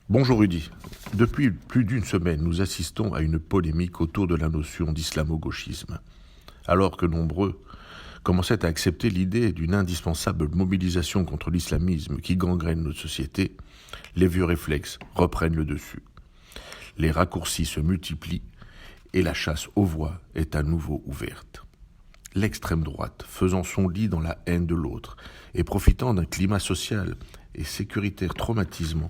Bonjour Rudy. Depuis plus d'une semaine, nous assistons à une polémique autour de la notion d'islamo-gauchisme. Alors que nombreux commençaient à accepter l'idée d'une indispensable mobilisation contre l'islamisme qui gangrène notre société, les vieux réflexes reprennent le dessus. Les raccourcis se multiplient et la chasse aux voix est à nouveau ouverte. L'extrême droite, faisant son lit dans la haine de l'autre et profitant d'un climat social et sécuritaire traumatisant,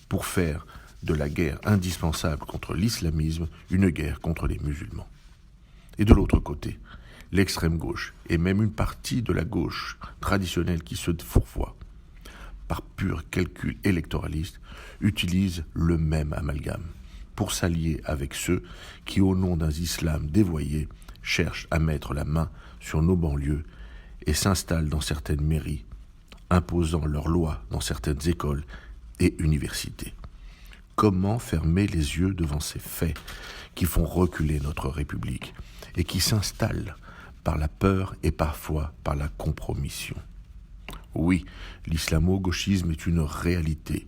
pour faire de la guerre indispensable contre l'islamisme une guerre contre les musulmans. Et de l'autre côté, l'extrême gauche et même une partie de la gauche traditionnelle qui se fourvoie, par pur calcul électoraliste, utilise le même amalgame pour s'allier avec ceux qui, au nom d'un islam dévoyé, cherchent à mettre la main sur nos banlieues et s'installent dans certaines mairies, imposant leurs lois dans certaines écoles et universités. Comment fermer les yeux devant ces faits qui font reculer notre République et qui s'installent par la peur et parfois par la compromission? Oui, l'islamo-gauchisme est une réalité.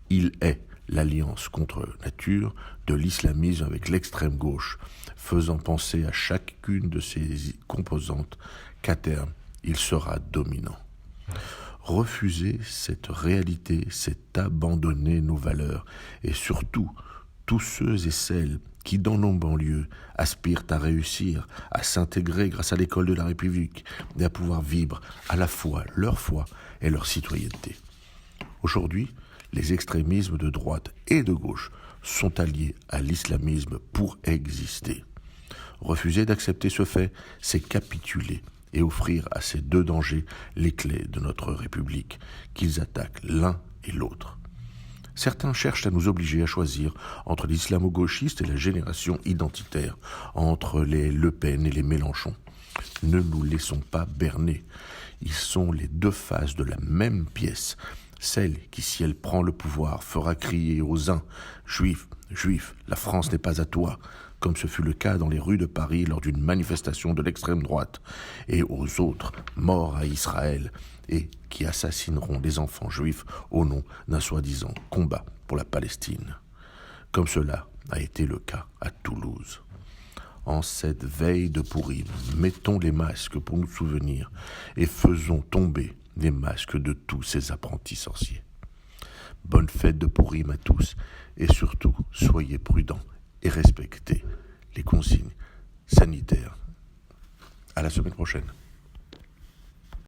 Il est l'alliance contre nature de l'islamisme avec l'extrême gauche, faisant penser à chacune de ses composantes qu'à terme, il sera dominant. Refuser cette réalité, c'est abandonner nos valeurs et surtout tous ceux et celles qui, dans nos banlieues, aspirent à réussir, à s'intégrer grâce à l'école de la République et à pouvoir vivre à la fois leur foi et leur citoyenneté. Aujourd'hui, les extrémismes de droite et de gauche sont alliés à l'islamisme pour exister. Refuser d'accepter ce fait, c'est capituler et offrir à ces deux dangers les clés de notre République, qu'ils attaquent l'un et l'autre. Certains cherchent à nous obliger à choisir entre l'islamo-gauchiste et la génération identitaire, entre les Le Pen et les Mélenchon. Ne nous laissons pas berner. Ils sont les deux faces de la même pièce. Celle qui, si elle prend le pouvoir, fera crier aux uns « Juifs, Juifs, la France n'est pas à toi », comme ce fut le cas dans les rues de Paris lors d'une manifestation de l'extrême droite, et aux autres « Mort à Israël », et qui assassineront des enfants juifs au nom d'un soi-disant combat pour la Palestine. Comme cela a été le cas à Toulouse. En cette veille de Pourim, mettons les masques pour nous souvenir et faisons tomber les masques de tous ces apprentis sorciers. Bonne fête de Pourim à tous et surtout, soyez prudents et respectez les consignes sanitaires. À la semaine prochaine.